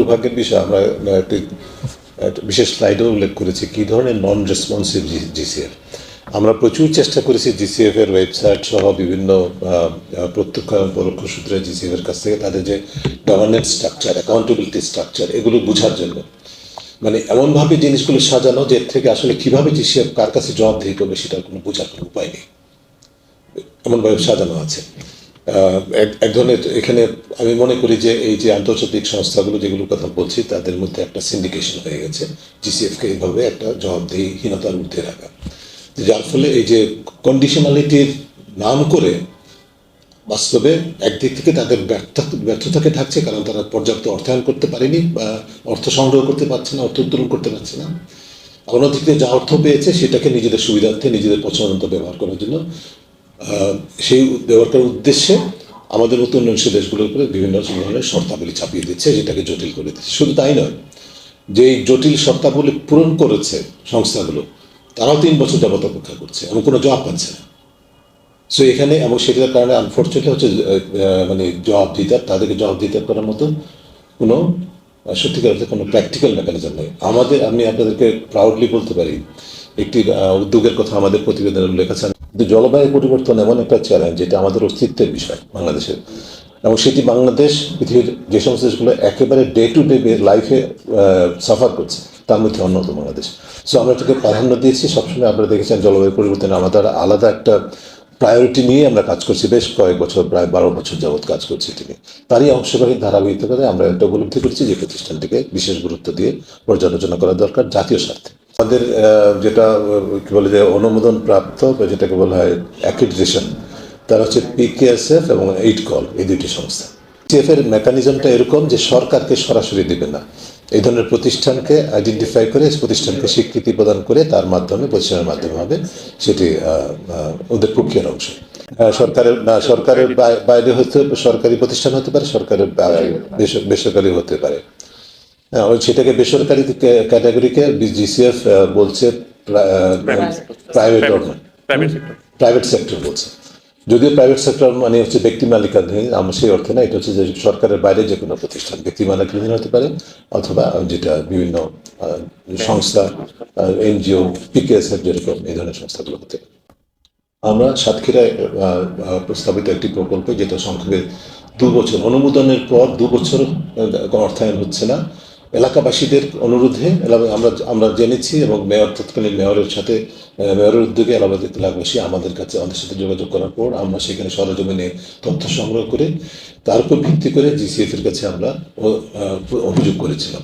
দুর্ভাগ্যের বিষয় আমরা একটি বিশেষ স্লাইডেও উল্লেখ করেছি কী ধরনের নন রেসপন্সিভ জিসিএফ। আমরা প্রচুর চেষ্টা করেছি জিসিএফ এর ওয়েবসাইট সহ বিভিন্ন প্রত্যক্ষ এবং পরোক্ষ সূত্রে জিসিএফ এর কাছ থেকে তাদের যে গভর্নেন্স স্ট্রাকচার, অ্যাকাউন্টেবিলিটি স্ট্রাকচার, এগুলো বোঝার জন্য, মানে এমনভাবে জিনিসগুলো সাজানো যে এর থেকে আসলে কীভাবে জিসিএফ কার কাছে জবাবদিহি করবে সেটার কোনো বোঝার কোনো উপায় নেই, এমনভাবে সাজানো আছে। এক ধরনের এখানে আমি মনে করি যে এই যে আন্তর্জাতিক সংস্থাগুলো যেগুলোর কথা বলছি তাদের মধ্যে একটা সিন্ডিকেশন হয়ে গেছে জিসিএফকে এইভাবে একটা জবাবদিহিহীনতার মধ্যে রাখা, যার ফলে এই যে কন্ডিশনালিটির নাম করে বাস্তবে একদিক থেকে তাদের ব্যর্থতাকে ঢাকছে, কারণ তারা পর্যাপ্ত অর্থায়ন করতে পারেনি বা অর্থ সংগ্রহ করতে পারছে না, অর্থ উত্তোলন করতে পারছে না। অন্যদিক থেকে যা অর্থ পেয়েছে সেটাকে নিজেদের সুবিধার্থে নিজেদের পছন্দ মতো ব্যবহার করার জন্য, সেই ব্যবহার করার উদ্দেশ্যে আমাদের মতো উন্নয়নশীল দেশগুলোর উপরে বিভিন্ন ধরনের শর্তাবলী চাপিয়ে দিচ্ছে, যেটাকে জটিল করে দিচ্ছে। শুধু তাই নয়, যে এই জটিল শর্তাবলী পূরণ করেছে সংস্থাগুলো তারাও 3 বছর যাবত অপেক্ষা করছে এবং কোনো জবাব পাচ্ছে না। সো এখানে এবং সেটার কারণে আনফর্চুনেটলি হচ্ছে মানে তাদেরকে জবাবদিহিতা করার মতো কোনো সত্যিকার অর্থে কোনো প্র্যাকটিক্যাল মেকানিজম নেই। আমি আপনাদেরকে প্রাউডলি বলতে পারি একটি উদ্যোগের কথা আমাদের প্রতিবেদনের উল্লেখ আছে। কিন্তু জলবায়ু পরিবর্তন এমন একটা চ্যালেঞ্জ যেটা আমাদের অস্তিত্বের বিষয় বাংলাদেশের, এবং সেটি বাংলাদেশ পৃথিবীর যে সমস্ত দেশগুলো একেবারে ডে টু ডে লাইফে সাফার করছে তার মধ্যে অন্যতম বাংলাদেশ। সো আমরা এটাকে প্রাধান্য দিয়েছি সবসময়। আপনারা দেখেছেন জলবায়ু পরিবর্তনে আমাদের আলাদা একটা প্রায়োরিটি নিয়ে আমরা কাজ করছি, বেশ কয়েক বছর, প্রায় 12 বছর যাবৎ কাজ করছি তিনি। তারই অংশগ্রহী ধারাবাহিকতায় আমরা একটা উপলব্ধি করছি যে প্রতিষ্ঠানটিকে বিশেষ গুরুত্ব দিয়ে পর্যালোচনা করা দরকার জাতীয় স্বার্থে। আমাদের যেটা কি বলে যে অনুমোদন প্রাপ্ত বা যেটাকে বলা হয় অ্যাক্রিডিটেশন, তারা হচ্ছে পিকেএসএফ এবং এইটকল, এই দুইটি সংস্থা। জিসিএফ এর মেকানিজমটা এরকম যে সরকারকে সরাসরি দেবে না, এই ধরনের প্রতিষ্ঠানকে আইডেন্টিফাই করে প্রতিষ্ঠানকে স্বীকৃতি প্রদান করে তার মাধ্যমে প্রতিষ্ঠানের মাধ্যমে হবে সেটি ওদের প্রক্রিয়ার অংশ। সরকারের বাইরে হতে সরকারি প্রতিষ্ঠান হতে পারে, সরকারের বেসরকারি হতে পারে। সেটাকে বেসরকারি ক্যাটাগরিকে জিসিএফ বলছে প্রাইভেট সেক্টর বলছে, যদিও প্রাইভেট সেক্টর মানে হচ্ছে ব্যক্তি মালিকানাধীন, আমার সেই অর্থে না, এটা হচ্ছে যে সরকারের বাইরে যে কোনো প্রতিষ্ঠান ব্যক্তি মালিকানাধীন হতে পারে, অথবা যেটা বিভিন্ন সংস্থা, এনজিও, পিকেএসএফ যেরকম এই ধরনের সংস্থাগুলো হতে পারে। আমরা সাতক্ষীরায় প্রস্তাবিত একটি প্রকল্প, যেটা সংক্ষেপে 2 বছর অনুমোদনের পর 2 বছর অর্থায়ন হচ্ছে না, এলাকাবাসীদের অনুরোধে আমরা জেনেছি এবং তৎকালীন মেয়রের সাথে মেয়রের উদ্যোগে এলাকাবাসী আমাদের সাথে যোগাযোগ করার পর আমরা সেখানে সরজমিনে তথ্য সংগ্রহ করে তার উপর ভিত্তি করে জিসিএফ এর কাছে আমরা অভিযোগ করেছিলাম।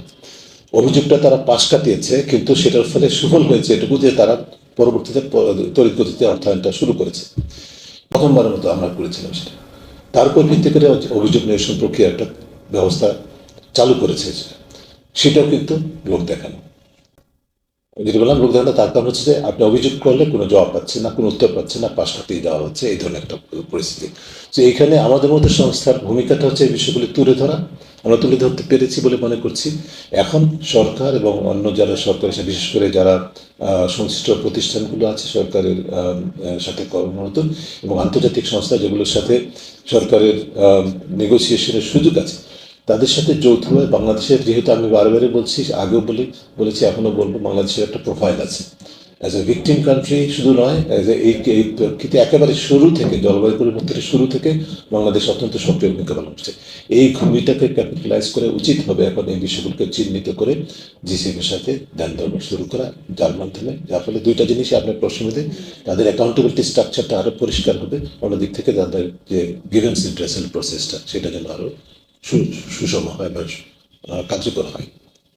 অভিযোগটা তারা পাশ কাটিয়েছে, কিন্তু সেটার ফলে সুফল হয়েছে এটুকু যে তারা পরবর্তীতে তড়িৎ গতিতে অর্থায়নটা শুরু করেছে। প্রথমবারের মতো আমরা করেছিলাম সেটা। তার উপর ভিত্তি করে অভিযোগ নিরসন প্রক্রিয়া একটা ব্যবস্থা চালু করেছে, সেটাও কিন্তু লোক দেখানো। যেটা বললাম লোক দেখানো, তার কারণ হচ্ছে যে আপনি অভিযোগ করলে কোনো জবাব পাচ্ছেন না, কোনো উত্তর পাচ্ছেন না, পাশ কাটিয়ে দেওয়া হচ্ছে, এই ধরনের একটা পরিস্থিতি। তো এইখানে আমাদের মধ্যে সংস্থার ভূমিকাটা হচ্ছে এই বিষয়গুলি তুলে ধরা, আমরা তুলে ধরতে পেরেছি বলে মনে করছি। এখন সরকার এবং অন্য যারা সরকার, বিশেষ করে যারা সংশ্লিষ্ট প্রতিষ্ঠানগুলো আছে সরকারের সাথে কর্মরত এবং আন্তর্জাতিক সংস্থা যেগুলোর সাথে সরকারের নেগোসিয়েশনের সুযোগ আছে, তাদের সাথে যৌথভাবে বাংলাদেশের, যেহেতু আমি বারবারই বলছি, আগেও বলেছি এখনও বলবো, বাংলাদেশের একটা প্রোফাইল আছে অ্যাজ এ ভিকটিম কান্ট্রি, শুধু নয় অ্যাজ এই প্রেক্ষিতে একেবারে শুরু থেকে জলবায়ু পরিবর্তনের শুরু থেকে বাংলাদেশ অত্যন্ত সক্রিয় ভূমিকা পালন করছে। এই ভূমিটাকে ক্যাপিটালাইজ করে উচিত হবে এখন এই বিষয়গুলোকে চিহ্নিত করে জিসিএফের সাথে ধ্যান ধারণা শুরু করা, যার মাধ্যমে যার ফলে দুইটা জিনিসই আপনার প্রশ্ন মধ্যে তাদের অ্যাকাউন্টেবিলিটি স্ট্রাকচারটা আরও পরিষ্কার হবে, অন্যদিক থেকে তাদের যে গ্রিভেন্স রিড্রেসাল প্রসেসটা সেটা যেন আরও সুষম হয় বা কার্যকর হয়।